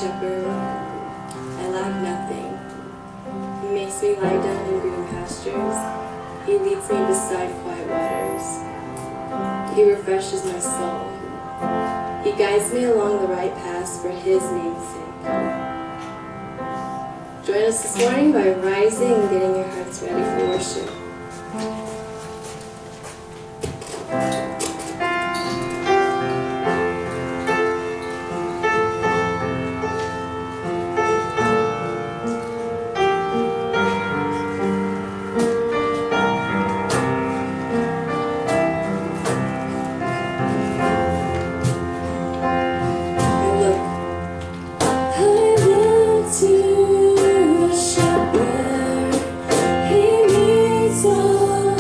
shepherd, I lack nothing. He makes me lie down in green pastures. He leads me beside quiet waters. He refreshes my soul. He guides me along the right paths for His name's sake. Join us this morning by rising and getting your hearts ready for worship. To the shepherd, He meets all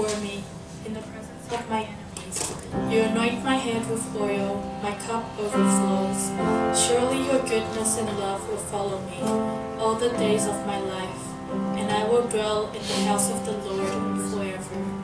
before me in the presence of my enemies. You anoint my head with oil, my cup overflows. Surely your goodness and love will follow me all the days of my life, and I will dwell in the house of the Lord forever.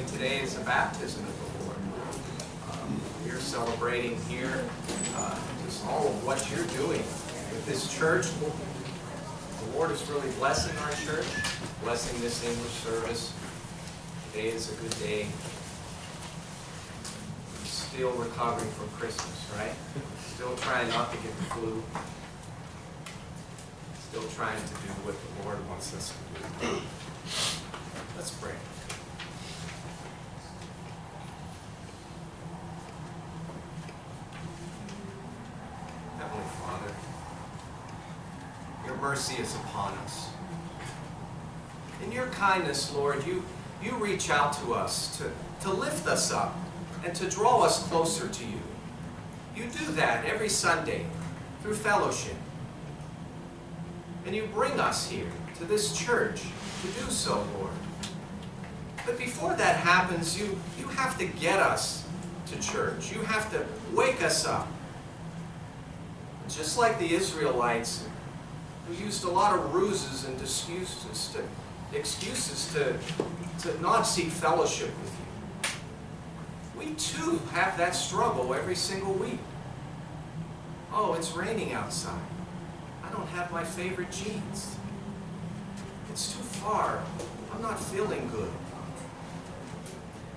Today is a baptism of the Lord. We're celebrating here just all of what you're doing with this church. The Lord is really blessing our church, blessing this English service. Today is a good day. We're still recovering from Christmas, right? Still trying not to get the flu. Still trying to do what the Lord wants us to do. Let's pray. Heavenly Father, your mercy is upon us. In your kindness, Lord, you reach out to us to lift us up and to draw us closer to you. You do that every Sunday through fellowship. And you bring us here to this church to do so, Lord. But before that happens, you have to get us to church. You have to wake us up. Just like the Israelites, who used a lot of ruses and excuses to not seek fellowship with you. We too have that struggle every single week. Oh, it's raining outside. I don't have my favorite jeans. It's too far. I'm not feeling good.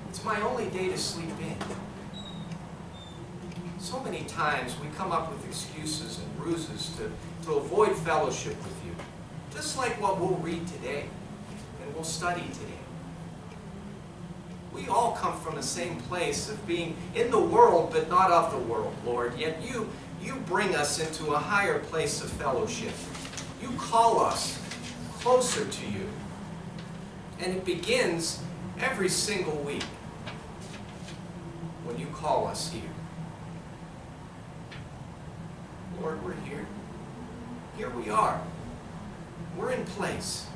It's my only day to sleep in. So many times we come up with excuses and ruses to avoid fellowship with you. Just like what we'll read today and we'll study today. We all come from the same place of being in the world but not of the world, Lord. Yet you bring us into a higher place of fellowship. You call us closer to you. And it begins every single week when you call us here. Lord, we're here. Here we are. We're in place.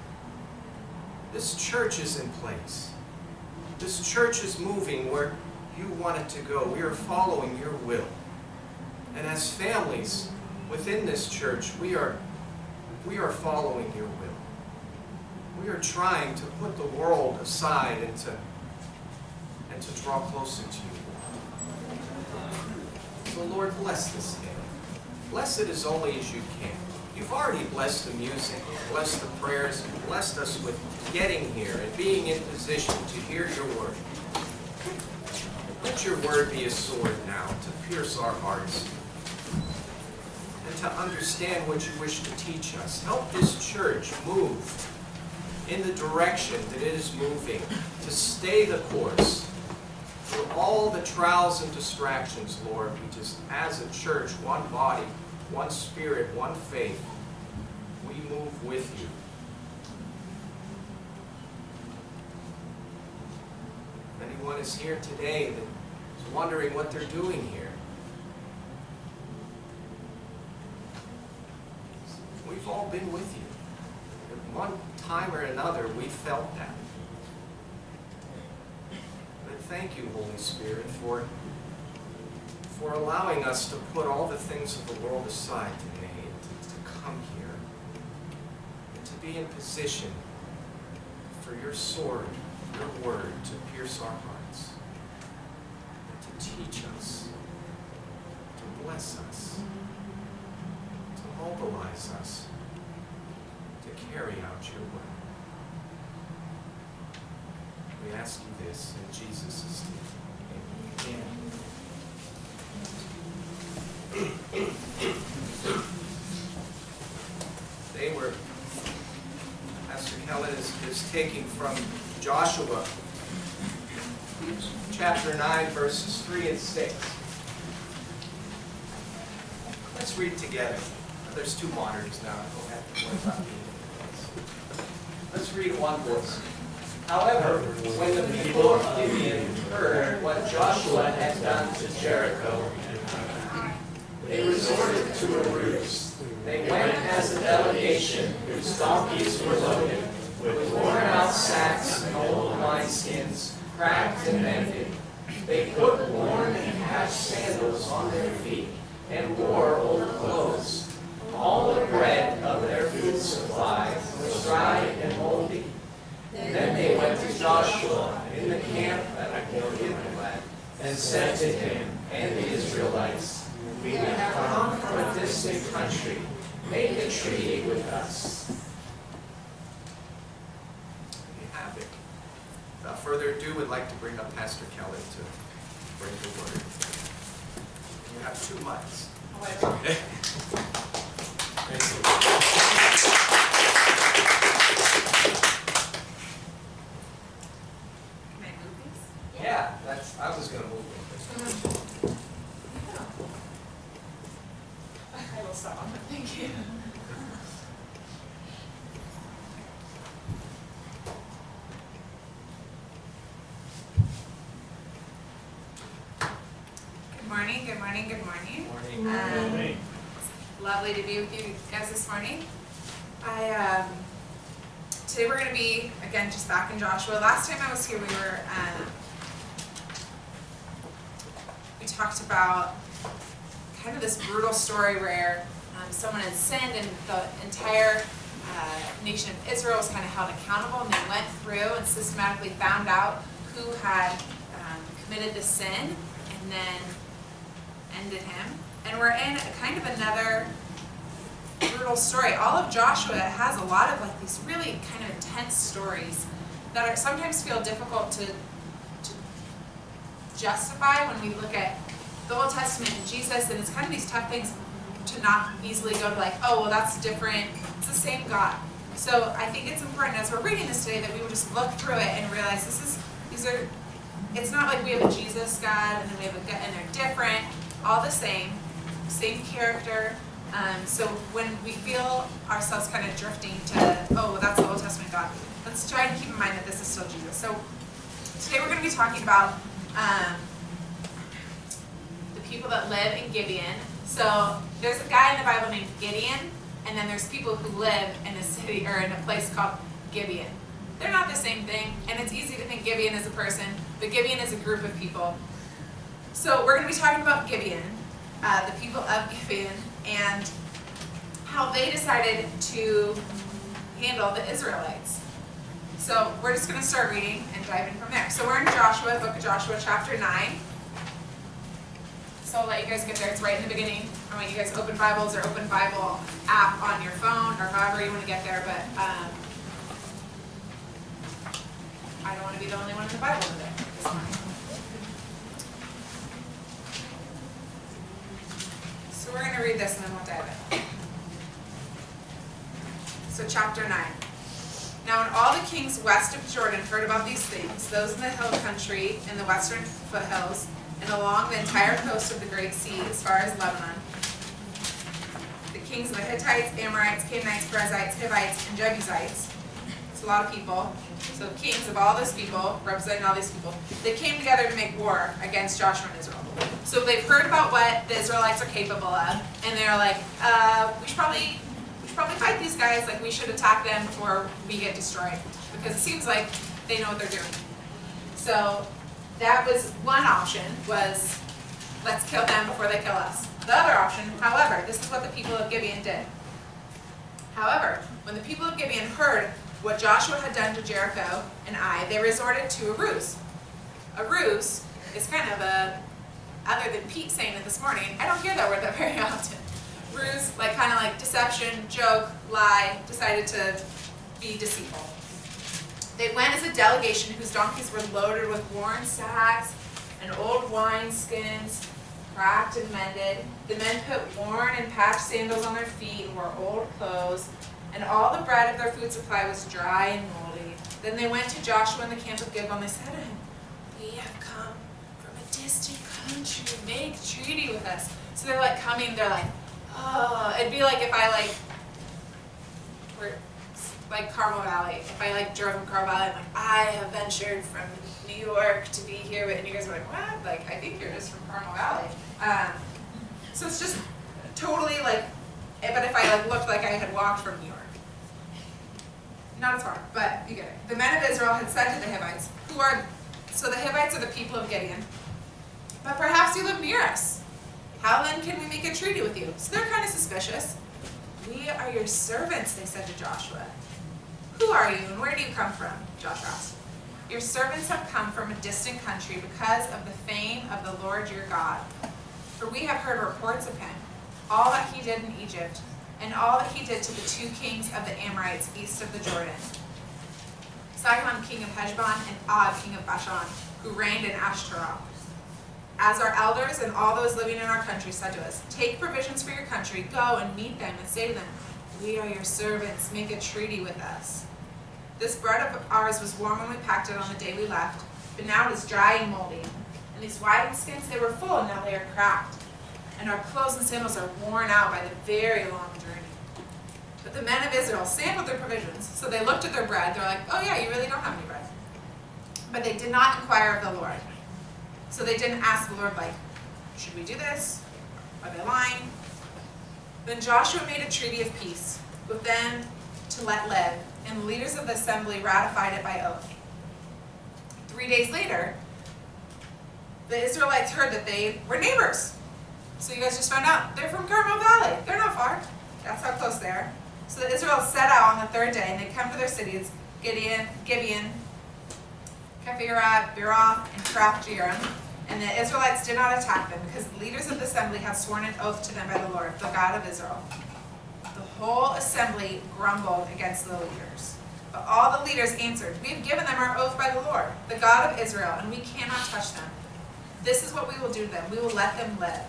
This church is in place. This church is moving where you want it to go. We are following your will. And as families within this church, we are following your will. We are trying to put the world aside and to draw closer to you. So Lord, bless this day. Bless it as only as you can. You've already blessed the music, blessed the prayers, and blessed us with getting here and being in position to hear your word. Let your word be a sword now to pierce our hearts and to understand what you wish to teach us. Help this church move in the direction that it is moving, to stay the course through all the trials and distractions, Lord. We just, as a church, one body, one spirit, one faith, we move with you. If anyone is here today that is wondering what they're doing here, we've all been with you. At one time or another, we felt that. But thank you, Holy Spirit, for allowing us to put all the things of the world aside today and to come here and to be in position for your sword, your word, to pierce our hearts and to teach us, to bless us, to mobilize us to carry out your will. We ask you this in Jesus' name. Amen. Pastor Kelyn is taking from Joshua, chapter 9, verses 3 and 6. Let's read together. There's two monitors now. I don't have to worry about being in place. Let's read one voice. However, when the people of Gibeon heard what Joshua had done to Jericho, they resorted to a ruse. They went as a delegation whose donkeys were loaded with worn-out sacks and old wineskins, cracked and mended. They put worn and patched sandals on their feet and wore old clothes. All the bread of their food supply was dried and moldy. Then they went to Joshua in the camp at Gibeon and said to him and the Israelites, "We have come from a distant country. Make a treaty with us." We have it. Without further ado, we'd like to bring up Pastor Kelyn to bring the word. You have 2 months. Okay. Thank you. Can I move these? Yeah, I was going to move it. I will stop. Thank you. Good morning, good morning, good morning. Morning. Lovely to be with you guys this morning. Today we're going to be, again, just back in Joshua. Last time I was here, we talked about kind of this brutal story where someone had sinned and the entire nation of Israel was kind of held accountable, and they went through and systematically found out who had committed the sin and then ended him. And we're in kind of another brutal story. All of Joshua has a lot of like these really kind of intense stories that are sometimes feel difficult to justify when we look at the Old Testament and Jesus, and it's kind of these tough things to not easily go to like, oh, well, that's different. It's the same God. So I think it's important as we're reading this today that we would just look through it and realize it's not like we have a Jesus God and then we have a God and they're different, all the same character. So when we feel ourselves kind of drifting to, oh, well, that's the Old Testament God, let's try and keep in mind that this is still Jesus. So today we're going to be talking about the people that live in Gibeon. So there's a guy in the Bible named Gideon, and then there's people who live in a city or in a place called Gibeon. They're not the same thing, and it's easy to think Gibeon is a person, but Gibeon is a group of people. So we're going to be talking about Gibeon, the people of Gibeon, and how they decided to handle the Israelites. So we're just going to start reading and dive in from there. So we're in Joshua, book of Joshua, chapter 9. So I'll let you guys get there. It's right in the beginning. I want you guys to open Bibles or open Bible app on your phone or however you want to get there. But I don't want to be the only one in the Bible today this morning. So we're going to read this and then we'll dive in. So chapter 9. Now when all the kings west of Jordan heard about these things, those in the hill country in the western foothills, and along the entire coast of the Great Sea as far as Lebanon, the kings of the Hittites, Amorites, Canaanites, Perizzites, Hivites, and Jebusites, it's a lot of people, so kings of all those people, representing all these people, they came together to make war against Joshua and Israel. So they've heard about what the Israelites are capable of, and they're like, we should probably fight these guys, like we should attack them before we get destroyed, because it seems like they know what they're doing. So that was one option, was let's kill them before they kill us. The other option, however, this is what the people of Gibeon did. However, when the people of Gibeon heard what Joshua had done to Jericho and Ai, they resorted to a ruse. A ruse is kind of a, other than Pete saying it this morning, I don't hear that word that very often. Ruse, like kind of like deception, joke, lie, decided to be deceitful. They went as a delegation whose donkeys were loaded with worn sacks and old wine skins, cracked and mended. The men put worn and patched sandals on their feet and wore old clothes, and all the bread of their food supply was dry and moldy. Then they went to Joshua in the camp of Gibeon. They said to him, "We have come from a distant country. Make treaty with us." So they're like coming, they're like, oh, it'd be like if I like Carmel Valley. If I like drove from Carmel Valley, I'm like, I have ventured from New York to be here, and you guys are like, what? Like, I think you're just from Carmel Valley. So it's just totally like, but if I like looked like I had walked from New York. Not as far, but you get it. The men of Israel had said to the Hivites, so the Hivites are the people of Gibeon, but perhaps you live near us. How then can we make a treaty with you? So they're kind of suspicious. We are your servants, they said to Joshua. Who are you and where do you come from? Joshua asked. Your servants have come from a distant country because of the fame of the Lord your God. For we have heard reports of him, all that he did in Egypt, and all that he did to the two kings of the Amorites east of the Jordan, Sihon king of Heshbon and Og king of Bashan, who reigned in Ashtaroth. As our elders and all those living in our country said to us, take provisions for your country, go and meet them and say to them, we are your servants, make a treaty with us. This bread of ours was warm when we packed it on the day we left, but now it is dry and moldy. And these wine skins, they were full, and now they are cracked. And our clothes and sandals are worn out by the very long journey. But the men of Israel sampled their provisions, so they looked at their bread. They're like, oh yeah, you really don't have any bread. But they did not inquire of the Lord. So they didn't ask the Lord, like, should we do this? Are they lying? Then Joshua made a treaty of peace with them to let live, and the leaders of the assembly ratified it by oath. 3 days later, the Israelites heard that they were neighbors. So you guys just found out they're from Carmel Valley. They're not far. That's how close they are. So the Israelites set out on the third day, and they come to their cities, Gibeon, Kephirah, Beeroth, and Kirath Jearim. And the Israelites did not attack them because the leaders of the assembly had sworn an oath to them by the Lord, the God of Israel. The whole assembly grumbled against the leaders. But all the leaders answered, "We have given them our oath by the Lord, the God of Israel, and we cannot touch them. This is what we will do to them. We will let them live,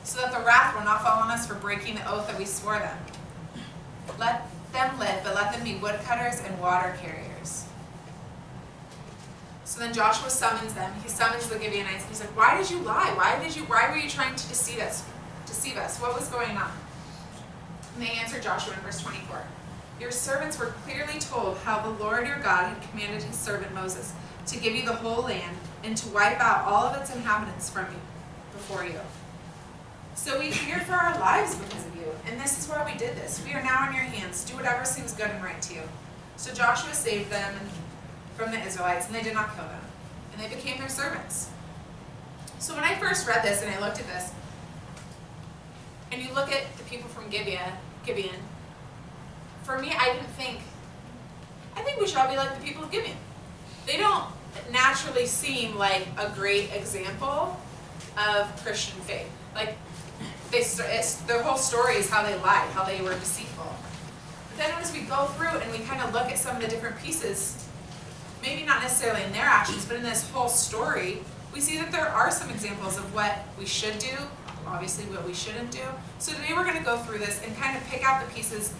so that the wrath will not fall on us for breaking the oath that we swore them. Let them live, but let them be woodcutters and water carriers." So then Joshua summons them. He summons the Gibeonites, and he's like, "Why did you lie? Why were you trying to deceive us? What was going on?" And they answered Joshua in verse 24. "Your servants were clearly told how the Lord your God had commanded his servant Moses to give you the whole land and to wipe out all of its inhabitants from you, before you. So we feared for our lives because of you, and this is why we did this. We are now in your hands. Do whatever seems good and right to you." So Joshua saved them from the Israelites, and they did not kill them, and they became their servants. So when I first read this and I looked at this, and you look at the people from Gibeon, for me, I think we should all be like the people of Gibeon. They don't naturally seem like a great example of Christian faith. Like, their whole story is how they lied, how they were deceitful. But then as we go through and we kind of look at some of the different pieces, maybe not necessarily in their actions, but in this whole story, we see that there are some examples of what we should do, obviously what we shouldn't do. So today we're going to go through this and kind of pick out the pieces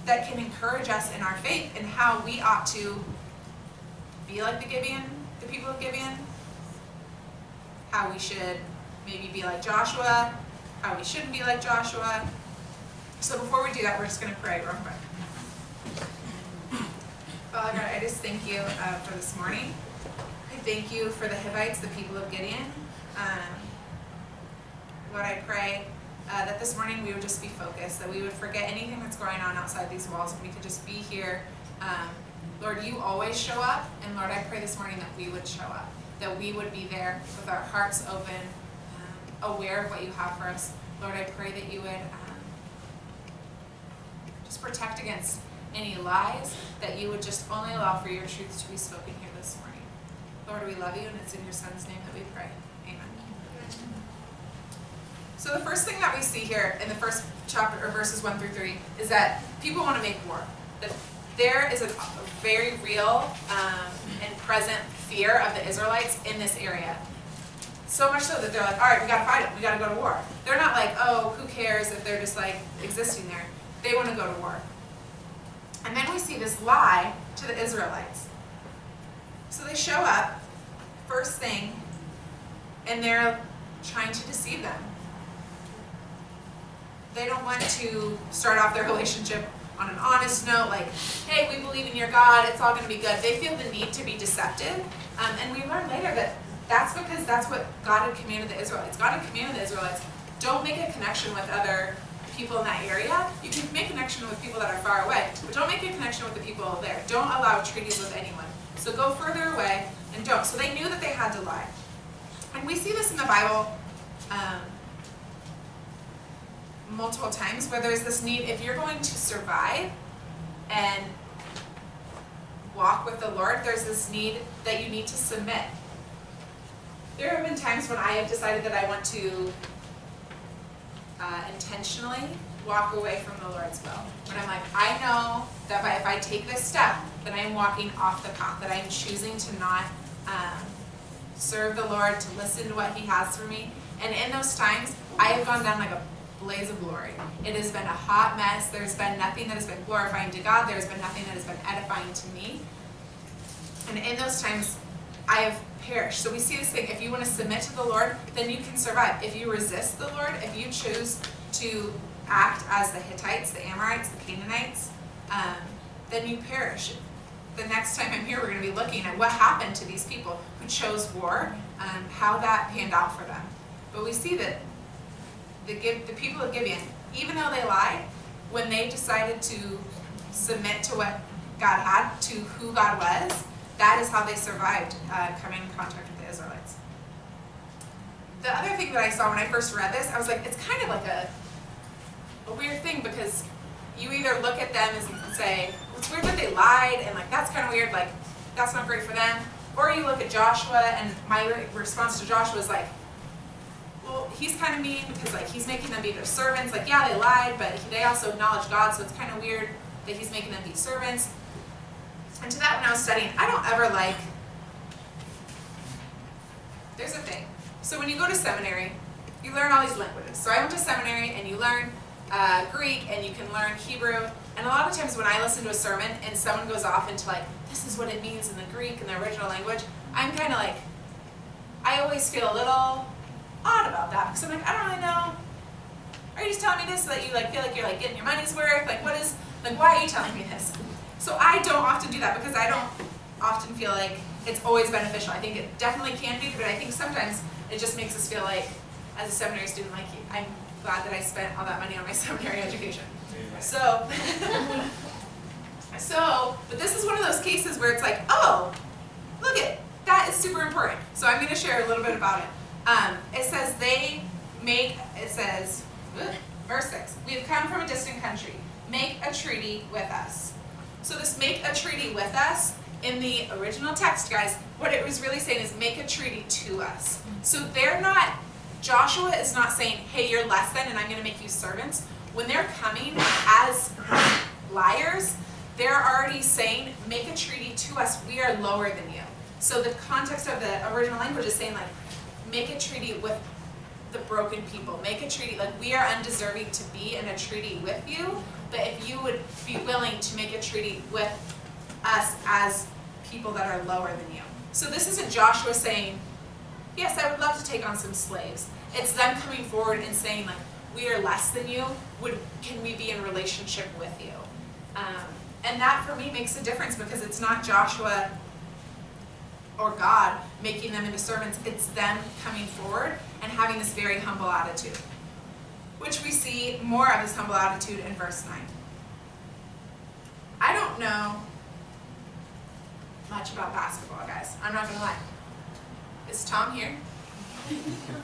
that can encourage us in our faith and how we ought to be like the people of Gibeon, how we should maybe be like Joshua, how we shouldn't be like Joshua. So before we do that, we're just going to pray real quick. Father God, I just thank you for this morning. I thank you for the Hivites, the people of Gibeon. Lord, I pray that this morning we would just be focused, that we would forget anything that's going on outside these walls, and we could just be here. Lord, you always show up, and Lord, I pray this morning that we would show up, that we would be there with our hearts open, aware of what you have for us. Lord, I pray that you would just protect against any lies, that you would just only allow for your truth to be spoken here this morning. Lord, we love you, and it's in your Son's name that we pray. Amen. So the first thing that we see here in the first chapter, or verses 1 through 3, is that people want to make war. That there is a very real and present fear of the Israelites in this area. So much so that they're like, all right, we got to fight them. We got to go to war. They're not like, oh, who cares if they're just like existing there. They want to go to war. And then we see this lie to the Israelites. So they show up, first thing, and they're trying to deceive them. They don't want to start off their relationship on an honest note, like, hey, we believe in your God, it's all going to be good. They feel the need to be deceptive. And we learn later that that's because that's what God had commanded the Israelites. God had commanded the Israelites, don't make a connection with other people in that area. You can make a connection with people that are far away, but don't make a connection with the people there. Don't allow treaties with anyone. So go further away and don't. So they knew that they had to lie. And we see this in the Bible multiple times, where there's this need, if you're going to survive and walk with the Lord, there's this need that you need to submit. There have been times when I have decided that I want to intentionally walk away from the Lord's will. When I'm like, I know that if I take this step, that I am walking off the path, that I am choosing to not serve the Lord, to listen to what He has for me. And in those times, I have gone down like a blaze of glory. It has been a hot mess. There's been nothing that has been glorifying to God. There's been nothing that has been edifying to me. And in those times, I have perished. So we see this thing. If you want to submit to the Lord, then you can survive. If you resist the Lord, if you choose to act as the Hittites, the Amorites, the Canaanites, then you perish. The next time I'm here, we're going to be looking at what happened to these people who chose war, how that panned out for them. But we see that the people of Gibeon, even though they lied, when they decided to submit to what God had, to who God was, that is how they survived coming in contact with the Israelites. The other thing that I saw when I first read this, I was like, it's kind of like a weird thing, because you either look at them and say, it's weird that they lied, and like that's kind of weird, like that's not great for them. Or you look at Joshua, and my response to Joshua is like, well, he's kind of mean because like he's making them be their servants. Like, yeah, they lied, but they also acknowledged God, so it's kind of weird that he's making them be servants. And to that, when I was studying, I don't ever like, there's a thing. So when you go to seminary, you learn all these languages. So I went to seminary, and you learn Greek, and you can learn Hebrew. And a lot of times when I listen to a sermon and someone goes off into like, this is what it means in the Greek and the original language, I'm kind of like, I always feel a little odd about that, because I'm like, I don't really know. Are you just telling me this so that you like feel like you're like getting your money's worth? Like, what is, like, why are you telling me this? So I don't often do that, because I don't often feel like it's always beneficial. I think it definitely can be, but I think sometimes it just makes us feel like, as a seminary student, like, I'm glad that I spent all that money on my seminary education. So, but this is one of those cases where it's like, oh, look it, that is super important. So I'm going to share a little bit about it. It says verse 6, we have come from a distant country, make a treaty with us. So this make a treaty with us, in the original text, guys, what it was really saying is make a treaty to us. So they're not, Joshua is not saying, hey, you're less than and I'm going to make you servants. When they're coming as liars, they're already saying, make a treaty to us, we are lower than you. So the context of the original language is saying, like, make a treaty with the broken people. Make a treaty, like, we are undeserving to be in a treaty with you, but if you would be willing to make a treaty with us as people that are lower than you. So this isn't Joshua saying, yes, I would love to take on some slaves. It's them coming forward and saying, like, we are less than you, can we be in relationship with you? And that, for me, makes a difference, because it's not Joshua or God making them into servants, it's them coming forward and having this very humble attitude, which we see more of this humble attitude in verse 9. I don't know much about basketball, guys. I'm not going to lie. Is Tom here?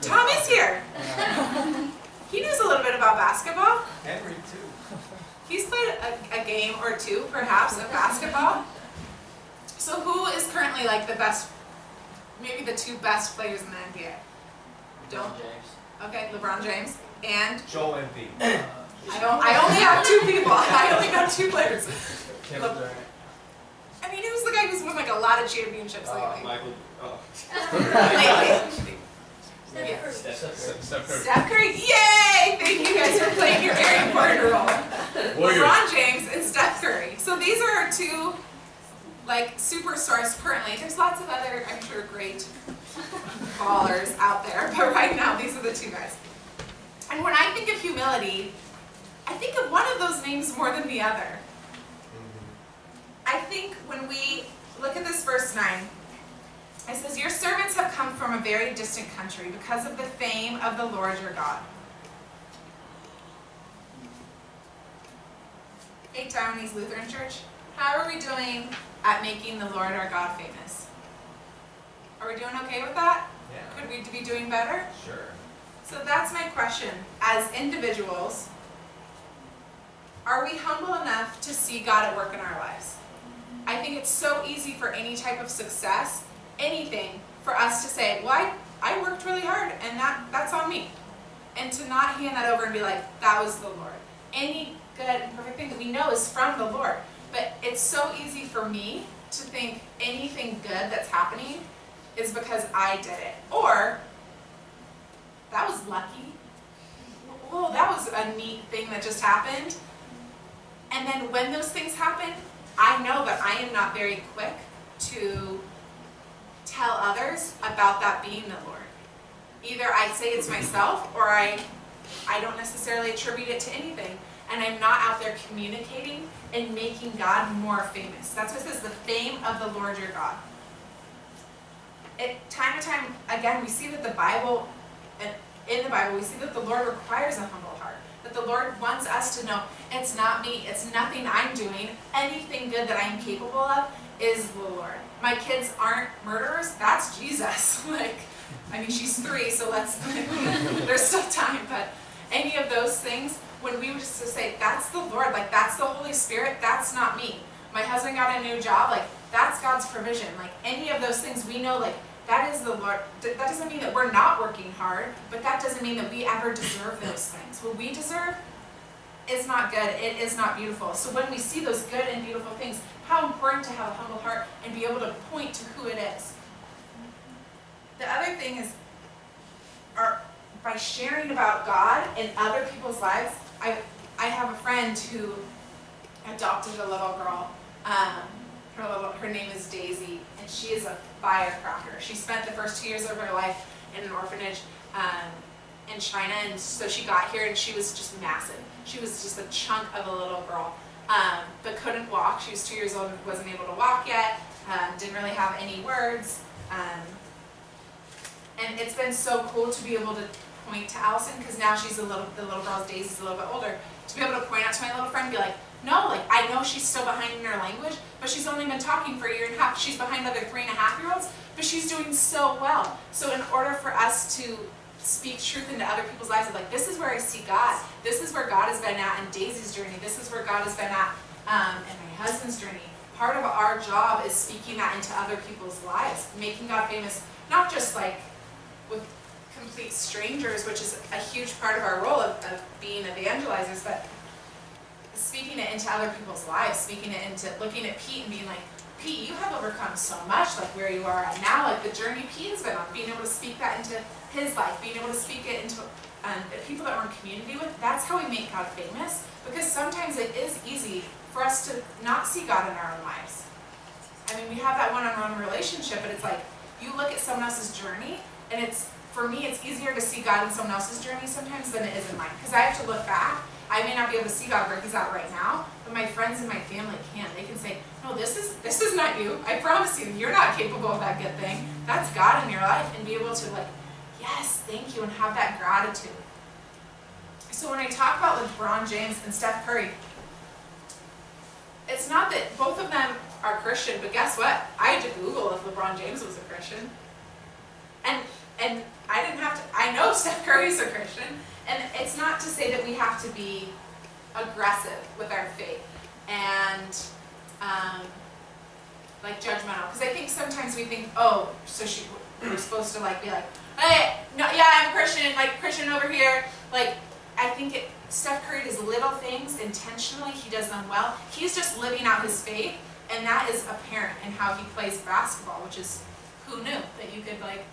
Tom is here! He knows a little bit about basketball. Henry, too. He's played a game or two, perhaps, of basketball. So who is currently like the best, maybe the two best players in the NBA? LeBron James. Okay, LeBron James and Joel Embiid. I only have two people. I only got two players. Kevin Durant. I mean, who's the guy who's won like a lot of championships lately? Michael. Lately. Yeah. Steph Curry. Steph Curry, yay! Thank you guys for playing your very important role. LeBron James and Steph Curry. So these are our two, like, superstars currently. There's lots of other, I'm sure, great ballers out there, but right now these are the two guys. And when I think of humility, I think of one of those names more than the other. I think when we look at this verse 9, it says, your servants have come from a very distant country because of the fame of the Lord your God. Hey, Taiwanese Lutheran Church, how are we doing at making the Lord our God famous? Are we doing okay with that? Yeah. Could we be doing better? Sure. So that's my question. As individuals, are we humble enough to see God at work in our lives? I think it's so easy for any type of success, anything, for us to say, well, I worked really hard and that's on me. And to not hand that over and be like, that was the Lord. Any good and perfect thing that we know is from the Lord. But it's so easy for me to think anything good that's happening is because I did it. Or, that was lucky. Whoa, that was a neat thing that just happened. And then when those things happen, I know that I am not very quick to tell others about that being the Lord. Either I say it's myself, or I don't necessarily attribute it to anything, and I'm not out there communicating and making God more famous. That's what it says, the fame of the Lord your God. Time and time again, we see that in the Bible, we see that the Lord requires a humble heart. That the Lord wants us to know, it's not me, it's nothing I'm doing. Anything good that I'm capable of is the Lord. My kids aren't murderers, that's Jesus. Like, I mean, she's 3, so there's still time, but any of those things, when we would just say, that's the Lord, like, that's the Holy Spirit, that's not me. My husband got a new job, like, That's God's provision. Like any of those things, we know like that is the Lord. That doesn't mean that we're not working hard, but that doesn't mean that we ever deserve those things. What we deserve is not good. It is not beautiful. So when we see those good and beautiful things, how important to have a humble heart and be able to point to who it is. The other thing is, by sharing about God in other people's lives, I have a friend who adopted a little girl. Her name is Daisy, and she is a firecracker. She spent the first 2 years of her life in an orphanage in China, and so she got here and she was just massive. She was just a chunk of a little girl, but couldn't walk. She was 2 years old and wasn't able to walk yet, didn't really have any words. And it's been so cool to be able to point to Allison, because now the little girl's Daisy's a little bit older, to be able to point out to my little friend and be like, no, like I know she's still behind in her language, but she's only been talking for a year and a half. She's behind other 3.5-year-olds, but she's doing so well. So in order for us to speak truth into other people's lives, of like, this is where I see God. This is where God has been at in Daisy's journey. This is where God has been at in my husband's journey. Part of our job is speaking that into other people's lives, making God famous, not just like with complete strangers, which is a huge part of our role of being evangelizers, but speaking it into other people's lives, speaking it into, looking at Pete and being like, Pete, you have overcome so much, like where you are at now, like the journey Pete has been on, being able to speak that into his life, being able to speak it into the people that we're in community with. That's how we make God famous, because sometimes it is easy for us to not see God in our own lives. I mean, we have that one-on-one relationship, but it's like, you look at someone else's journey, and for me, it's easier to see God in someone else's journey sometimes than it is in mine, because I have to look back. I may not be able to see God where he's at right now, but my friends and my family can. They can say, no, this is not you. I promise you, you're not capable of that good thing. That's God in your life, and be able to like, yes, thank you, and have that gratitude. So when I talk about LeBron James and Steph Curry, it's not that both of them are Christian, but guess what? I had to Google if LeBron James was a Christian. And I didn't have to, I know Steph Curry's a Christian, and it's not to say that we have to be aggressive with our faith and like judgmental, because I think sometimes we think, oh, so we're supposed to like be like, hey, no, yeah, I'm a Christian, like Christian over here. Like, I think Steph Curry does little things intentionally, he does them well. He's just living out his faith, and that is apparent in how he plays basketball, which is, who knew that you could like,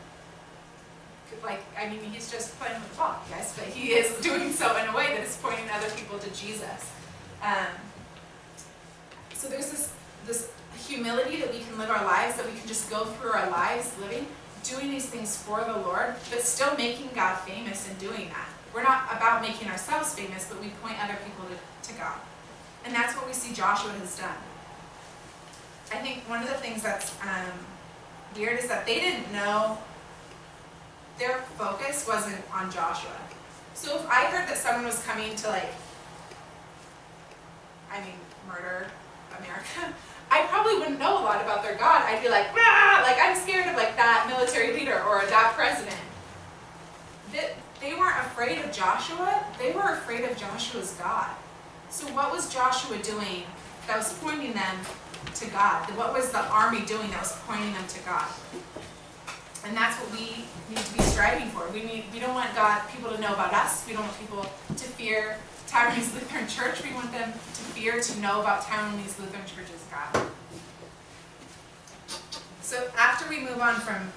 I mean, he's just playing with the ball, guys, but he is doing so in a way that is pointing other people to Jesus. So there's this humility that we can live our lives, that we can just go through our lives living, doing these things for the Lord, but still making God famous in doing that. We're not about making ourselves famous, but we point other people to God. And that's what we see Joshua has done. I think one of the things that's weird is that they didn't know. Their focus wasn't on Joshua. So if I heard that someone was coming to murder America, I probably wouldn't know a lot about their God. I'd be like, ah, like I'm scared of like that military leader or that president. They weren't afraid of Joshua, they were afraid of Joshua's God. So what was Joshua doing that was pointing them to God? What was the army doing that was pointing them to God? And that's what we need to be striving for. We don't want people to know about us. We don't want people to fear Taiwanese Lutheran Church. We want them to fear to know about Taiwanese Lutheran Church's God. So after we move on from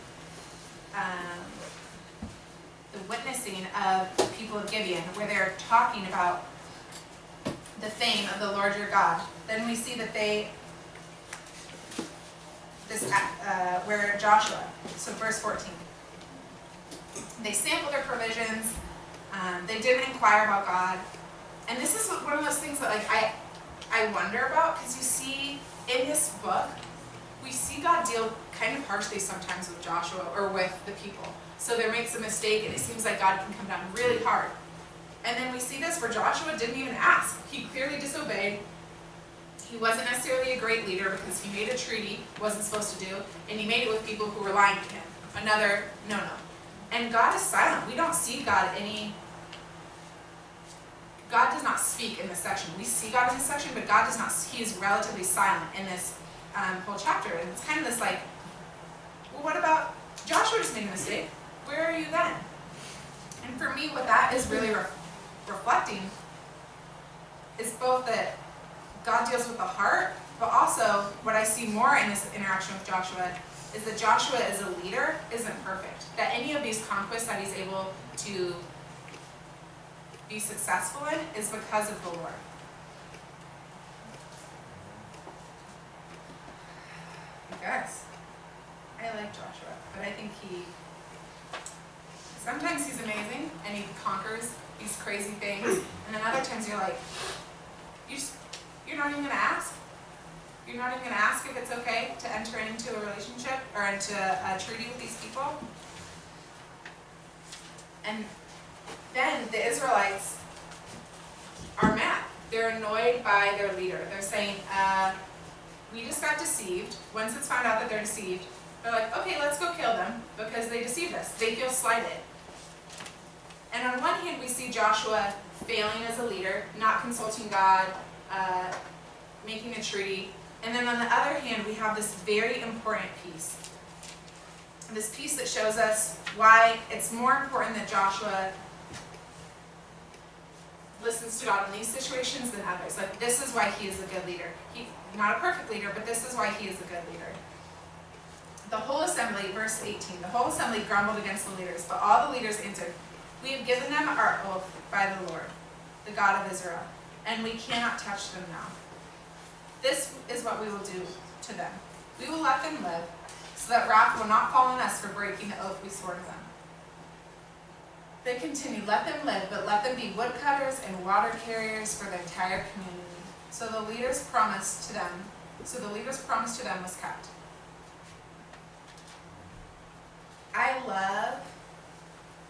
the witnessing of the people of Gibeon, where they're talking about the fame of the Lord your God, then we see that where Joshua, so verse 14, they sampled their provisions, they didn't inquire about God, and this is one of those things that like I wonder about, because you see in this book, we see God deal kind of harshly sometimes with Joshua or with the people. So there makes a mistake and it seems like God can come down really hard. And then we see this where Joshua didn't even ask. He clearly disobeyed. He wasn't necessarily a great leader because he made a treaty he wasn't supposed to do, and he made it with people who were lying to him. Another no-no. And God is silent. We don't see God God does not speak in this section. We see God in this section, but God does not. He is relatively silent in this whole chapter. And it's kind of this like, well, what about Joshua just made a mistake? Where are you then? And for me, what that is really reflecting is both that God deals with the heart, but also what I see more in this interaction with Joshua is that Joshua as a leader isn't perfect. That any of these conquests that he's able to be successful in is because of the Lord. I guess. I like Joshua, but I think sometimes he's amazing and he conquers these crazy things, and then other times you're like, you're not even going to ask? You're not even going to ask if it's okay to enter into a relationship or into a treaty with these people? And then the Israelites are mad. They're annoyed by their leader. They're saying, we just got deceived. Once it's found out that they're deceived, they're like, okay, let's go kill them because they deceived us. They feel slighted. And on one hand, we see Joshua failing as a leader, not consulting God, making a treaty. And then on the other hand, we have this very important piece. This piece that shows us why it's more important that Joshua listens to God in these situations than others. Like, this is why he is a good leader. He's not a perfect leader, but this is why he is a good leader. The whole assembly, verse 18, the whole assembly grumbled against the leaders, but all the leaders answered, we have given them our oath by the Lord, the God of Israel, and we cannot touch them now. This is what we will do to them. We will let them live, so that wrath will not fall on us for breaking the oath we swore to them. They continued, let them live, but let them be woodcutters and water carriers for the entire community. So the leaders' promise to them was kept. I love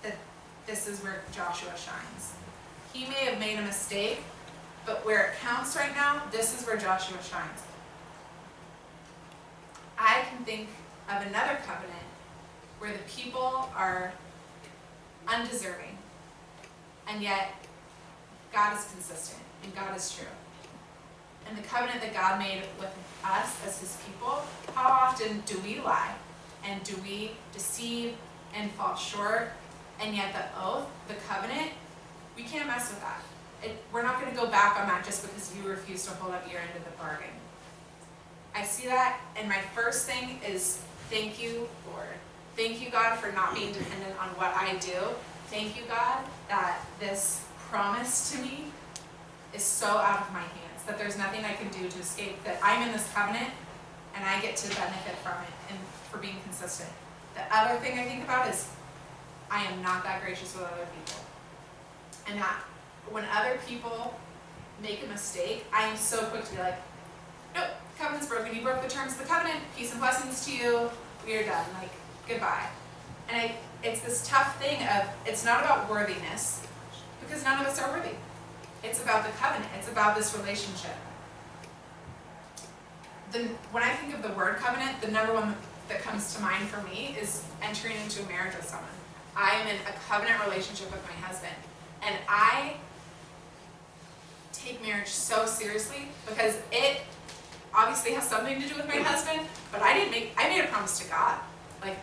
that this is where Joshua shines. He may have made a mistake, but where it counts right now, this is where Joshua shines. I can think of another covenant where the people are undeserving, and yet God is consistent and God is true. And the covenant that God made with us as his people, how often do we lie and do we deceive and fall short? And yet the oath, the covenant, we can't mess with that. We're not going to go back on that just because you refuse to hold up your end of the bargain. I see that, and my first thing is thank you, Lord. Thank you, God, for not being dependent on what I do. Thank you, God, that this promise to me is so out of my hands, that there's nothing I can do to escape, that I'm in this covenant, and I get to benefit from it and for being consistent. The other thing I think about is I am not that gracious with other people. And that when other people make a mistake, I am so quick to be like, nope, covenant's broken. You broke the terms of the covenant. Peace and blessings to you. We are done. Like, goodbye. And it's this tough thing of, it's not about worthiness, because none of us are worthy. It's about the covenant. It's about this relationship. When I think of the word covenant, the number one that comes to mind for me is entering into a marriage with someone. I am in a covenant relationship with my husband, and I take marriage so seriously because it obviously has something to do with my husband, but I made a promise to God. Like,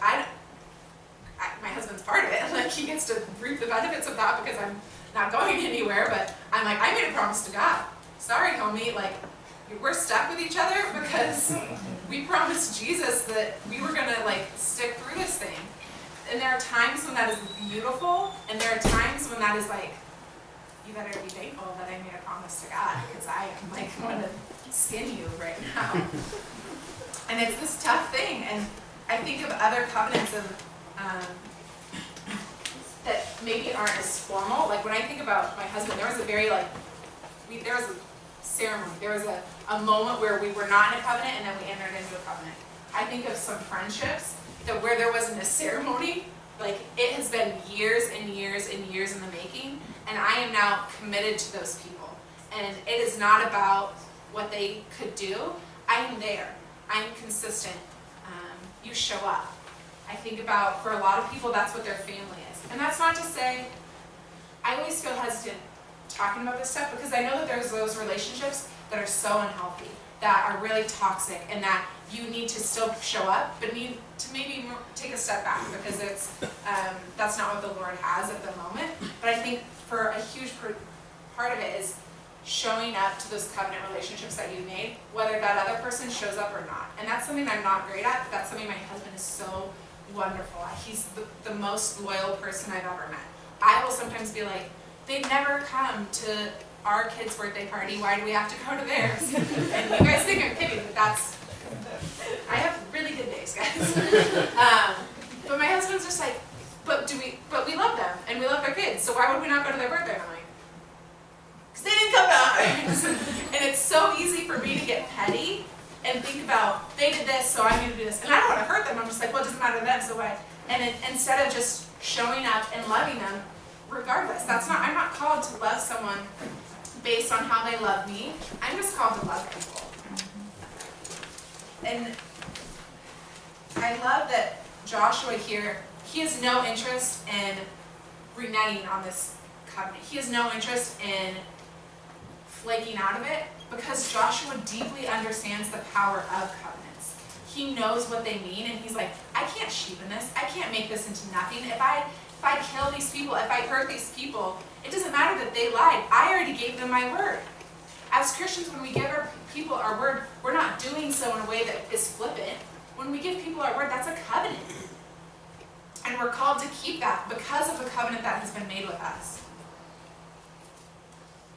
my husband's part of it, like, he gets to reap the benefits of that because I'm not going anywhere, but I'm like, I made a promise to God. Sorry, homie, like, we're stuck with each other because we promised Jesus that we were gonna, like, stick through this thing. And there are times when that is beautiful, and there are times when that is like, you better be thankful that I made a promise to God, because I am like, want to skin you right now. And it's this tough thing, and I think of other covenants of that maybe aren't as formal. Like, when I think about my husband, there was a very there was a ceremony, there was a moment where we were not in a covenant, and then we entered into a covenant. I think of some friendships that where there wasn't a ceremony, like, it has been years and years and years in the making, and I am now committed to those people. And it is not about what they could do. I am there. I am consistent. You show up. I think about, for a lot of people, that's what their family is. And that's not to say, I always feel hesitant talking about this stuff because I know that there's those relationships that are so unhealthy. that are really toxic and that you need to still show up, but need to maybe take a step back because it's that's not what the Lord has at the moment. But I think for a huge part of it is showing up to those covenant relationships that you made, whether that other person shows up or not. And that's something I'm not great at, but that's something my husband is so wonderful at. He's the most loyal person I've ever met. I will sometimes be like, they never come to our kid's birthday party, why do we have to go to theirs? And you guys think I'm kidding, but that's, I have really good days, guys. But my husband's just like, but we love them, and we love their kids, so why would we not go to their birthday? And I'm like, because they didn't come to ours. And it's so easy for me to get petty and think about, they did this, so I'm going to do this. And I don't want to hurt them. I'm just like, well, it doesn't matter to them, so what? And instead of just showing up and loving them, regardless, I'm not called to love someone based on how they love me. I'm just called to love people. And I love that Joshua here, he has no interest in reneging on this covenant. He has no interest in flaking out of it because Joshua deeply understands the power of covenants. He knows what they mean, and he's like, I can't cheapen this. I can't make this into nothing. If I kill these people, if I hurt these people, it doesn't matter that they lied. I already gave them my word. As Christians, when we give our people our word, we're not doing so in a way that is flippant. When we give people our word, that's a covenant. And we're called to keep that because of the covenant that has been made with us.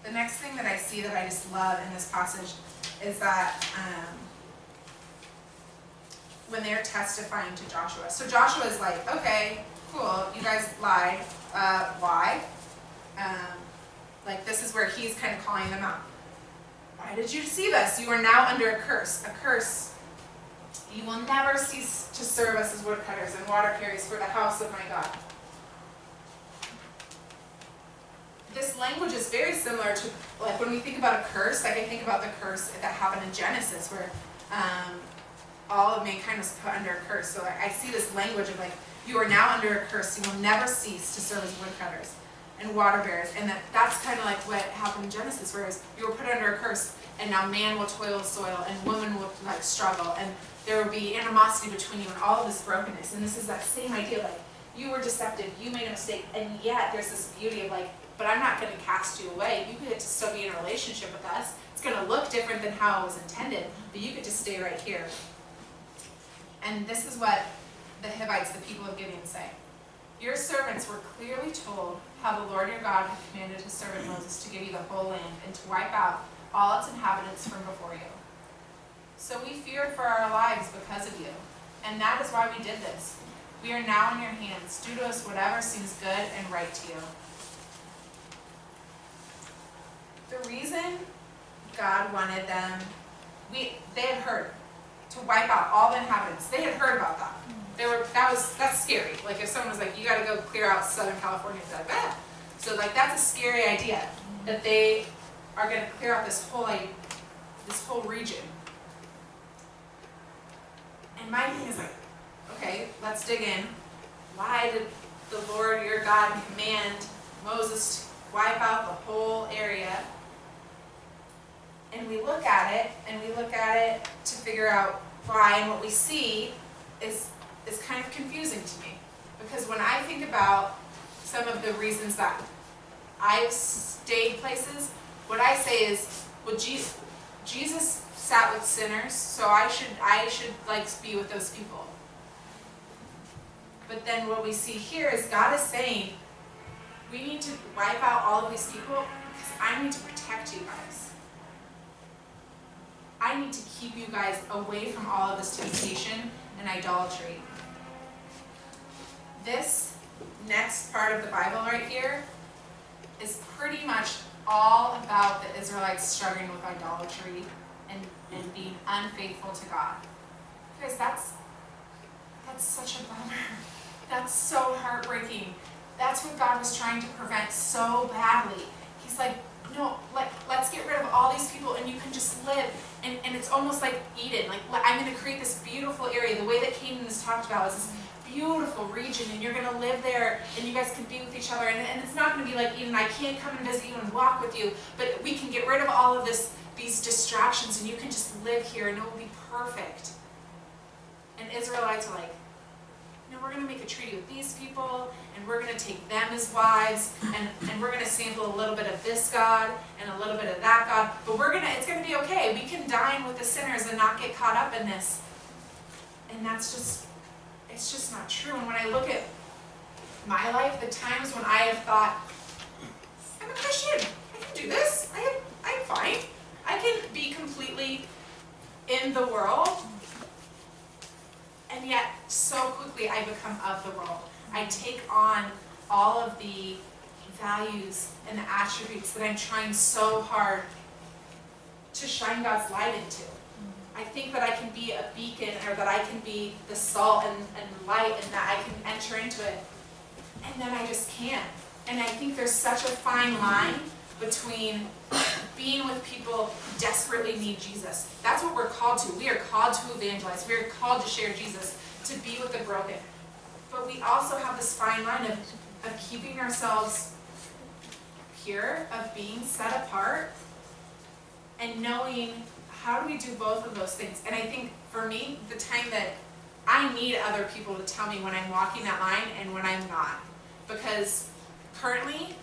The next thing that I see that I just love in this passage is that when they're testifying to Joshua. So Joshua is like, okay, cool, you guys lied. Why? Like, this is where he's kind of calling them out. Why did you deceive us? You are now under a curse. A curse. You will never cease to serve us as woodcutters and water carriers for the house of my God. This language is very similar to, like, when we think about a curse, like I think about the curse that happened in Genesis where all of mankind was put under a curse. So I see this language of like, you are now under a curse. You will never cease to serve as woodcutters and water bearers. And that's kind of like what happened in Genesis, whereas you were put under a curse and now man will toil the soil and woman will like struggle and there will be animosity between you and all of this brokenness. And this is that same idea, like you were deceptive, you made a mistake, and yet there's this beauty of like, but I'm not going to cast you away. You get to still be in a relationship with us. It's going to look different than how it was intended, but you get to stay right here. And this is what the Hivites, the people of Gibeon, say. Your servants were clearly told how the Lord your God had commanded his servant Moses to give you the whole land and to wipe out all its inhabitants from before you. So we feared for our lives because of you, and that is why we did this. We are now in your hands. Do to us whatever seems good and right to you. The reason God wanted them, they had heard to wipe out all the inhabitants. They had heard about that. That's scary. Like if someone was like, you got to go clear out Southern California, it's like, ah. So like that's a scary idea that they are going to clear out this whole region. And my thing is like, okay, let's dig in. Why did the Lord your God command Moses to wipe out the whole area? And we look at it to figure out why, and what we see is kind of confusing to me. Because when I think about some of the reasons that I've stayed places, what I say is, well, Jesus sat with sinners, so I should like be with those people. But then what we see here is God is saying, we need to wipe out all of these people because I need to protect you guys. I need to keep you guys away from all of this temptation and idolatry. This next part of the Bible right here is pretty much all about the Israelites struggling with idolatry and being unfaithful to God. Guys, that's such a bummer. That's so heartbreaking. That's what God was trying to prevent so badly. He's like, no, let's get rid of all these people and you can just live. And it's almost like Eden. Like, I'm going to create this beautiful area. The way that Canaan is talked about is this beautiful region, and you're going to live there, and you guys can be with each other. And it's not going to be like Eden. I can't come and visit you and walk with you, but we can get rid of all of these these distractions and you can just live here and it will be perfect. And Israelites are like, no, we're going to make a treaty with these people, and we're going to take them as wives, and we're going to sample a little bit of this God and a little bit of that God, but it's going to be okay. We can dine with the sinners and not get caught up in this. And it's just not true. And when I look at my life, the times when I have thought, I'm a Christian, I can do this, I'm fine, I can be completely in the world, and yet so quickly I become of the world. I take on all of the values and the attributes that I'm trying so hard to shine God's light into. I think that I can be a beacon, or that I can be the salt and light, and that I can enter into it. And then I just can't. And I think there's such a fine line between being with people who desperately need Jesus. That's what we're called to. We are called to evangelize. We are called to share Jesus, to be with the broken. But we also have this fine line of keeping ourselves pure, of being set apart, and knowing how do we do both of those things. And I think for me, the time that I need other people to tell me when I'm walking that line and when I'm not. Because currently,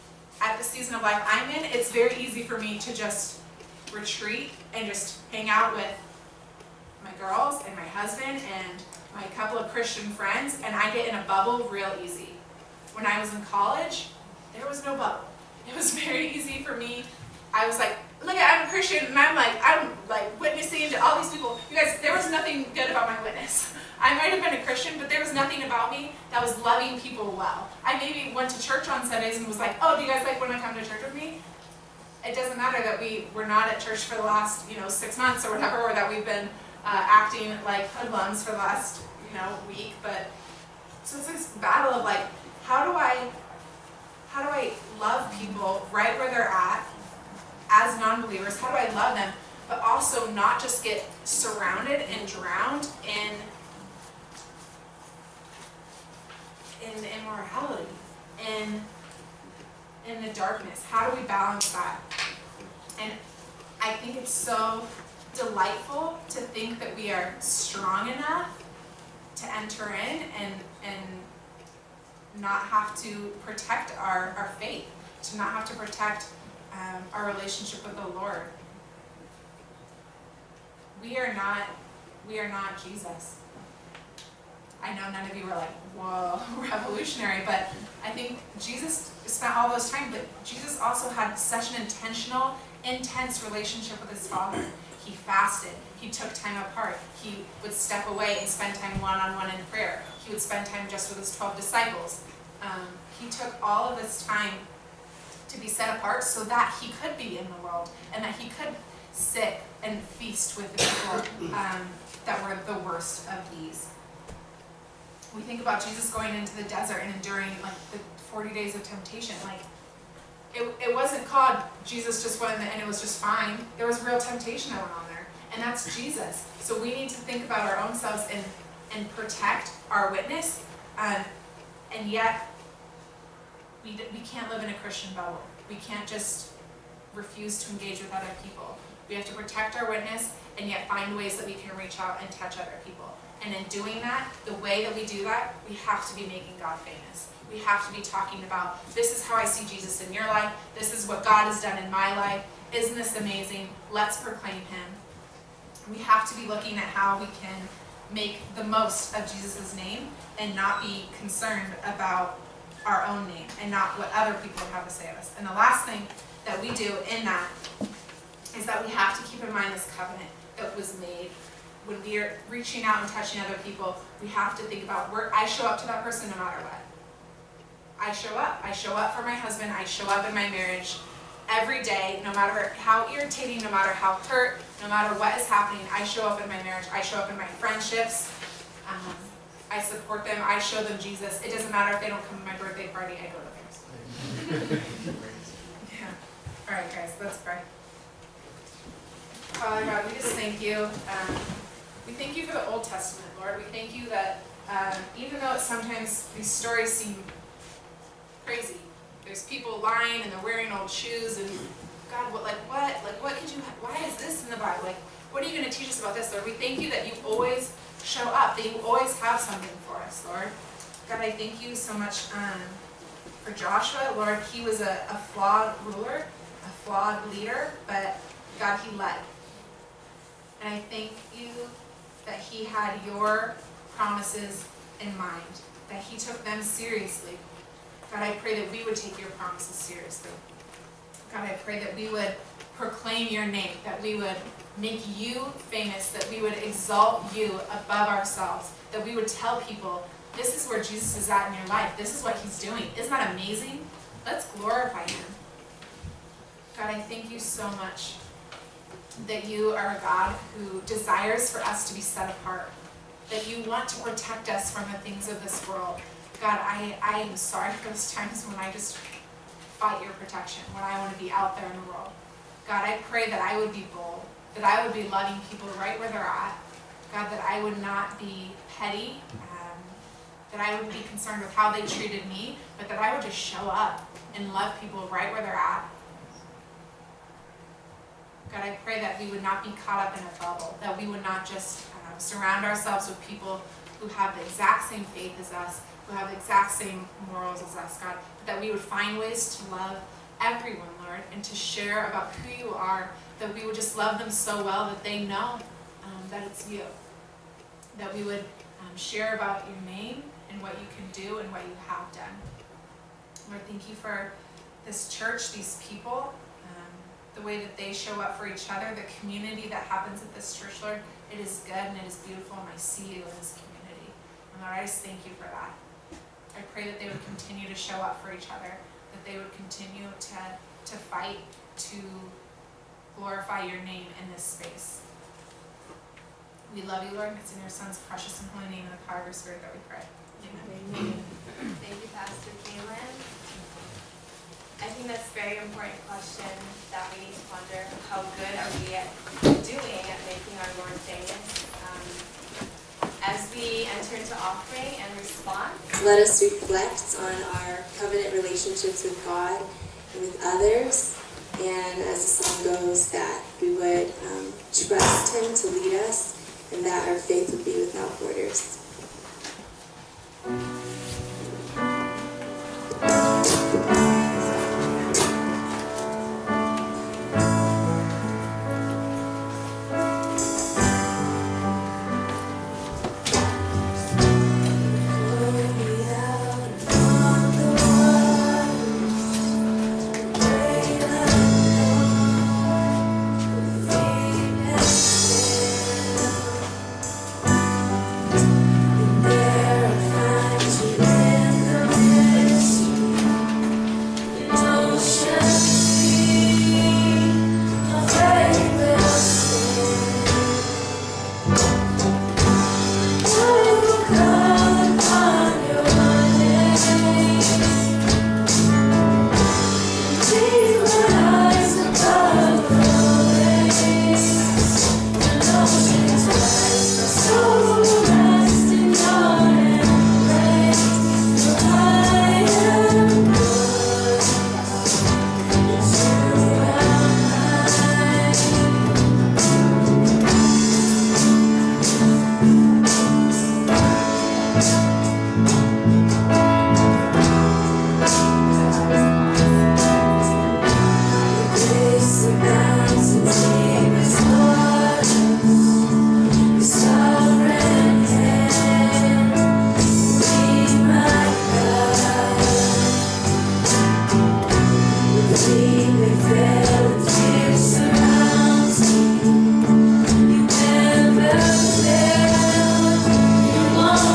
at the season of life I'm in, it's very easy for me to just retreat and just hang out with my girls and my husband and my couple of Christian friends, and I get in a bubble real easy. When I was in college, there was no bubble. It was very easy for me. I was like, look, I'm a Christian, and I'm like witnessing to all these people. You guys, there was nothing good about my witness. I might have been a Christian, but there was nothing about me that was loving people well. I maybe went to church on Sundays and was like, oh, do you guys like when I come to church with me? It doesn't matter that we're not at church for the last 6 months or whatever, or that we've been acting like hoodlums for the last week. But so it's this battle of like, how do I love people right where they're at as non-believers? How do I love them, but also not just get surrounded and drowned in immorality, in the darkness? How do we balance that? And I think it's so delightful to think that we are strong enough to enter in and not have to protect our faith, to not have to protect our relationship with the Lord. We are not Jesus. I know none of you were like, whoa, revolutionary, but I think Jesus spent all those time, but Jesus also had such an intentional, intense relationship with his Father. He fasted. He took time apart. He would step away and spend time one-on-one in prayer. He would spend time just with his 12 disciples. He took all of this time to be set apart so that he could be in the world and that he could sit and feast with the people that were the worst of these. We think about Jesus going into the desert and enduring like the 40 days of temptation. Like it wasn't called Jesus just went and it was just fine. There was real temptation that went on there, and that's Jesus. So we need to think about our own selves and protect our witness, and yet we can't live in a Christian bubble. We can't just refuse to engage with other people. We have to protect our witness and yet find ways that we can reach out and touch other people. And in doing that, the way that we do that, we have to be making God famous. We have to be talking about, this is how I see Jesus in your life. This is what God has done in my life. Isn't this amazing? Let's proclaim him. We have to be looking at how we can make the most of Jesus' name and not be concerned about our own name and not what other people have to say of us. And the last thing that we do in that is that we have to keep in mind this covenant that was made. When we are reaching out and touching other people, we have to think about where I show up to that person no matter what. I show up. I show up for my husband. I show up in my marriage every day, no matter how irritating, no matter how hurt, no matter what is happening. I show up in my marriage. I show up in my friendships. I support them. I show them Jesus. It doesn't matter if they don't come to my birthday party. I go to theirs. Yeah. All right, guys, let's pray. Father God, we just thank you. We thank you for the Old Testament, Lord. We thank you that even though sometimes these stories seem crazy, there's people lying and they're wearing old shoes and God, what could you, why is this in the Bible? Like, what are you going to teach us about this, Lord? We thank you that you always show up, that you always have something for us, Lord. God, I thank you so much for Joshua. Lord, he was a flawed ruler, a flawed leader, but God, he led. And I thank you that he had your promises in mind, that he took them seriously. God, I pray that we would take your promises seriously. God, I pray that we would proclaim your name, that we would make you famous, that we would exalt you above ourselves, that we would tell people, this is where Jesus is at in your life. This is what he's doing. Isn't that amazing? Let's glorify him. God, I thank you so much that you are a God who desires for us to be set apart, that you want to protect us from the things of this world. God, I am sorry for those times when I just fight your protection, when I want to be out there in the world. God, I pray that I would be bold, that I would be loving people right where they're at. God, that I would not be petty, that I would be concerned with how they treated me, but that I would just show up and love people right where they're at. God, I pray that we would not be caught up in a bubble, that we would not just surround ourselves with people who have the exact same faith as us, who have the exact same morals as us, God, but that we would find ways to love everyone, Lord, and to share about who you are, that we would just love them so well that they know that it's you, that we would share about your name and what you can do and what you have done. Lord, thank you for this church, these people, the way that they show up for each other, the community that happens at this church, Lord. It is good and it is beautiful, and I see you in this community. And Lord, I just thank you for that. I pray that they would continue to show up for each other, that they would continue to fight to glorify your name in this space. We love you, Lord, and it's in your Son's precious and holy name and the power of your Spirit that we pray. Amen. Thank you, Pastor Kelyn. I think that's a very important question that we need to ponder. How good are we at doing at making our Lord famous? As we enter into offering and response, let us reflect on our covenant relationships with God and with others. And as the song goes, that we would trust him to lead us, and that our faith would be without borders.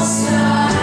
Stop.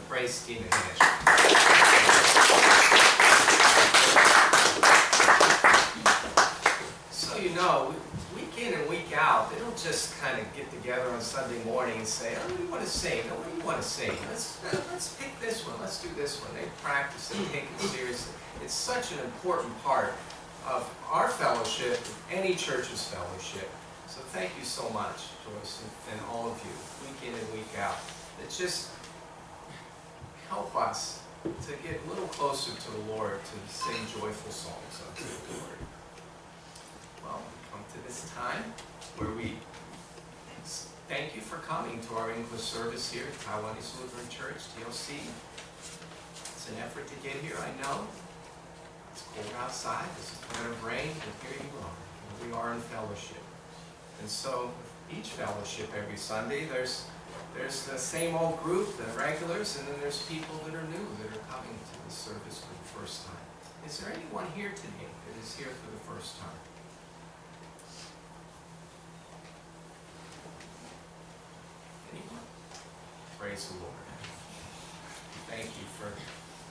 Praise Tina Hinch. So you know, week in and week out, they don't just kind of get together on Sunday morning and say, oh, what do you want to sing? No, what do you want to sing? Let's pick this one. Let's do this one. They practice it, take it seriously. It's such an important part of our fellowship, any church's fellowship. So thank you so much, Joyce, and all of you, week in and week out. It just help us to get a little closer to the Lord, to sing joyful songs unto the Lord. Well, we come to this time where we thank you for coming to our English service here at Taiwanese Lutheran Church, TLC. It's an effort to get here, I know. It's cold outside, there's a threat of rain, but here you are. We are in fellowship. And so, each fellowship every Sunday, there's the same old group, the regulars, and then there's people that are new, that are coming to the service for the first time. Is there anyone here today that is here for the first time? Anyone? Praise the Lord. Thank you for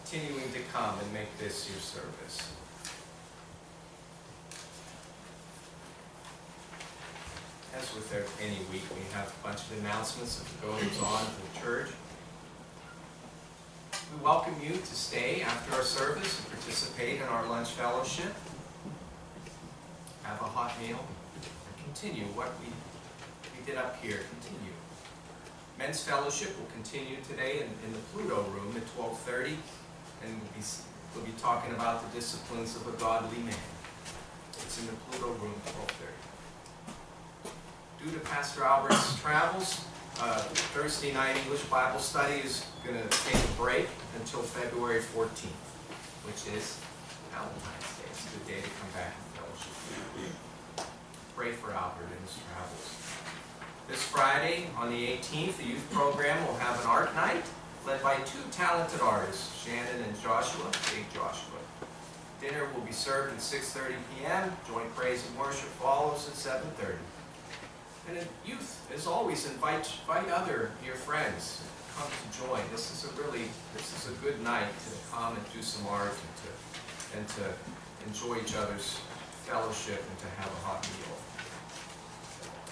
continuing to come and make this your service. As with any week, we have a bunch of announcements of what goes on to the church. We welcome you to stay after our service and participate in our lunch fellowship. Have a hot meal and continue what we did up here. Continue. Men's fellowship will continue today in the Pluto room at 12:30, and we'll be talking about the disciplines of a godly man. It's in the Pluto room at 12:30. Due to Pastor Albert's travels, Thursday night English Bible study is going to take a break until February 14th, which is Valentine's Day. It's a good day to come back and fellowship. Pray for Albert in his travels. This Friday, on the 18th, the youth program will have an art night led by two talented artists, Shannon and Joshua, Big Joshua. Dinner will be served at 6:30 p.m. Joint praise and worship follows at 7:30. And youth, as always, invite your friends to come to join. This is a good night to come and do some art and to enjoy each other's fellowship and to have a hot meal.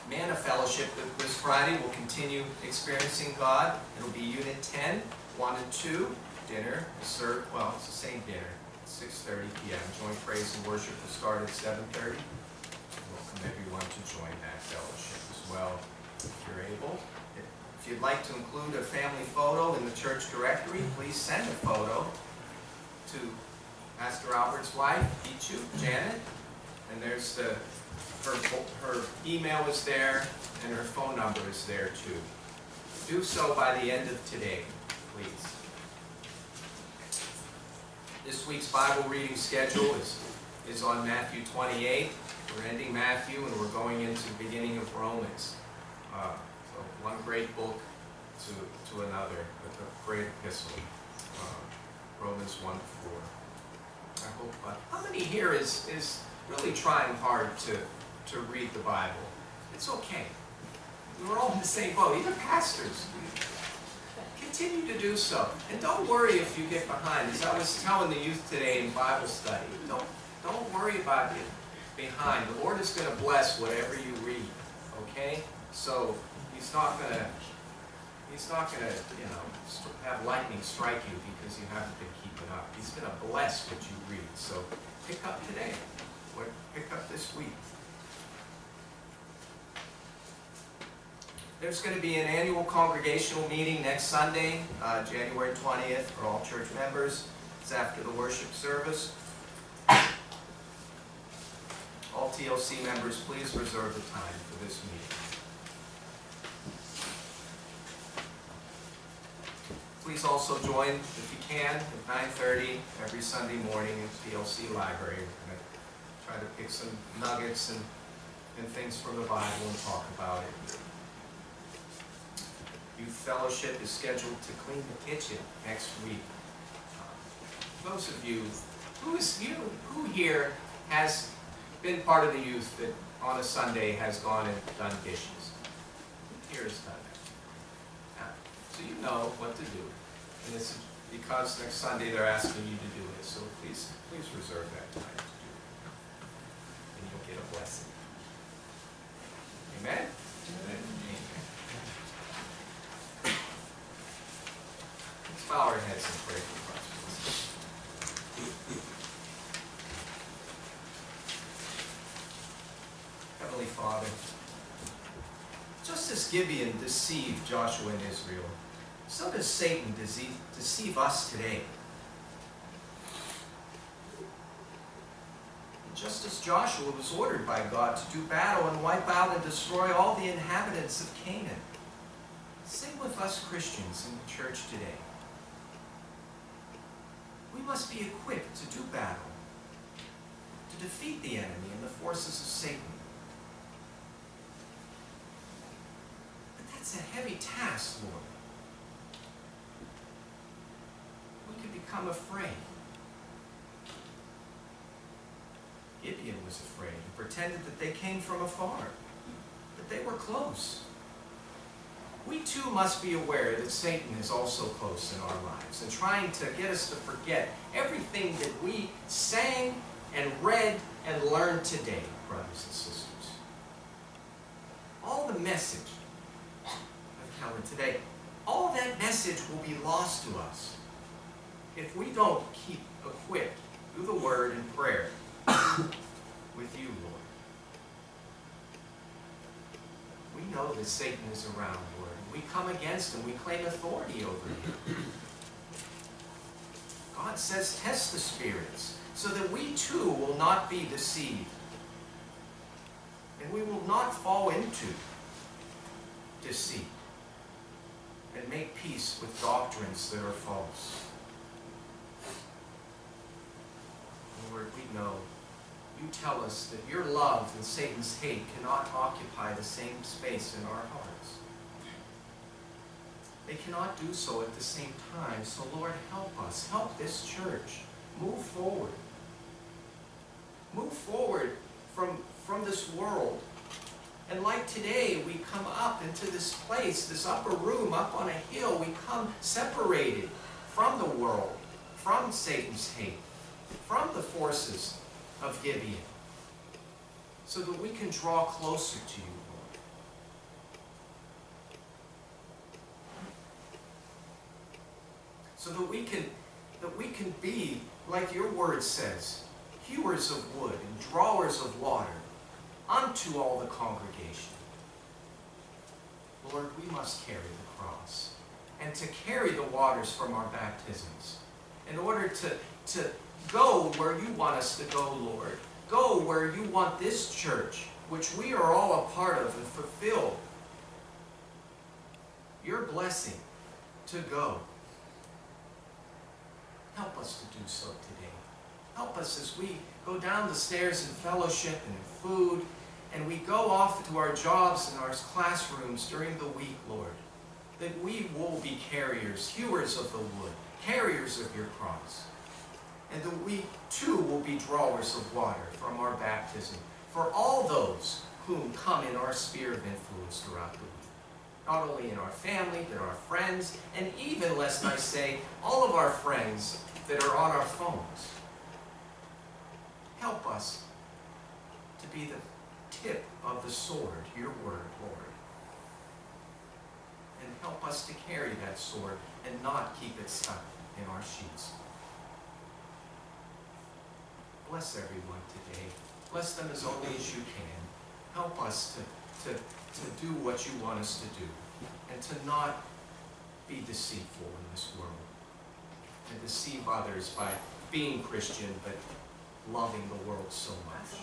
Manna Fellowship this Friday will continue experiencing God. It'll be Unit 10, 1 and 2. Dinner is served, well, it's the same dinner, 6:30 p.m. Joint praise and worship will start at 7:30. Welcome everyone to join that fellowship as well, if you're able. If you'd like to include a family photo in the church directory, please send a photo to Pastor Albert's wife, Ichu, Janet, and there's her email is there and her phone number is there too. Do so by the end of today, please. This week's Bible reading schedule is on Matthew 28. We're ending Matthew and we're going into the beginning of Romans. So one great book to another, a great epistle. Romans 1 to 4. I hope. How many here is really trying hard to read the Bible? It's okay. We're all in the same boat. Even pastors. Continue to do so. And don't worry if you get behind. As I was telling the youth today in Bible study, don't worry about it behind. The Lord is going to bless whatever you read. Okay? So He's not going to have lightning strike you because you haven't been keeping up. He's going to bless what you read. So pick up today. Pick up this week. There's going to be an annual congregational meeting next Sunday, January 20th, for all church members. It's after the worship service. All TLC members, please reserve the time for this meeting. Please also join, if you can, at 9:30 every Sunday morning in the TLC library. We're going to try to pick some nuggets and things from the Bible and talk about it. Youth Fellowship is scheduled to clean the kitchen next week. Those of you, who here has been part of the youth that on a Sunday has gone and done dishes? Who here has done that? So you know what to do. And it's because next Sunday they're asking you to do it, so please reserve that time to do it. And you'll get a blessing. Amen? Amen. Let's bow our heads and pray for questions. Heavenly Father, just as Gibeon deceived Joshua and Israel, so does Satan deceive us today. And just as Joshua was ordered by God to do battle and wipe out and destroy all the inhabitants of Canaan, same with us Christians in the church today. We must be equipped to do battle, to defeat the enemy and the forces of Satan. But that's a heavy task, Lord. We could become afraid. Gibeon was afraid. He pretended that they came from afar, that they were close. We too must be aware that Satan is also close in our lives and trying to get us to forget everything that we sang and read and learned today, brothers and sisters. All the message of Kelyn today, all that message will be lost to us if we don't keep equipped through the Word and prayer with you, Lord. We know that Satan is around, Lord. We come against him. We claim authority over him. God says, test the spirits, so that we too will not be deceived. And we will not fall into deceit and make peace with doctrines that are false. Lord, we know you tell us that your love and Satan's hate cannot occupy the same space in our hearts. They cannot do so at the same time. So Lord, help us. Help this church move forward. Move forward from this world. And like today, we come up into this place, this upper room, up on a hill. We come separated from the world, from Satan's hate, from the forces of Gibeon, so that we can draw closer to you, Lord. So that we can be, like your word says, hewers of wood and drawers of water unto all the congregation. Lord, we must carry the cross and to carry the waters from our baptisms in order to go where you want us to go, Lord. Go where you want this church, which we are all a part of, and fulfill your blessing to go. Help us to do so today. Help us as we go down the stairs in fellowship and in food, and we go off to our jobs and our classrooms during the week, Lord, that we will be carriers, hewers of the wood, carriers of your cross. And that we too will be drawers of water from our baptism for all those whom come in our sphere of influence throughout the week. Not only in our family, but our friends, and even, lest I say, all of our friends that are on our phones. Help us to be the tip of the sword, your word, Lord. And help us to carry that sword and not keep it stuck in our sheaths. Bless everyone today. Bless them as only as you can. Help us to do what you want us to do, and to not be deceitful in this world, and deceive others by being Christian but loving the world so much.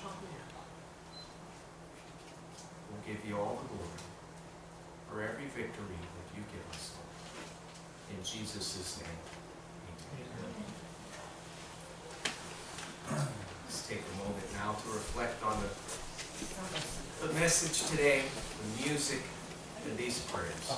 We'll give you all the glory for every victory that you give us, Lord. In Jesus' name, amen. Let's take a moment now to reflect on the message today, the music, and these prayers.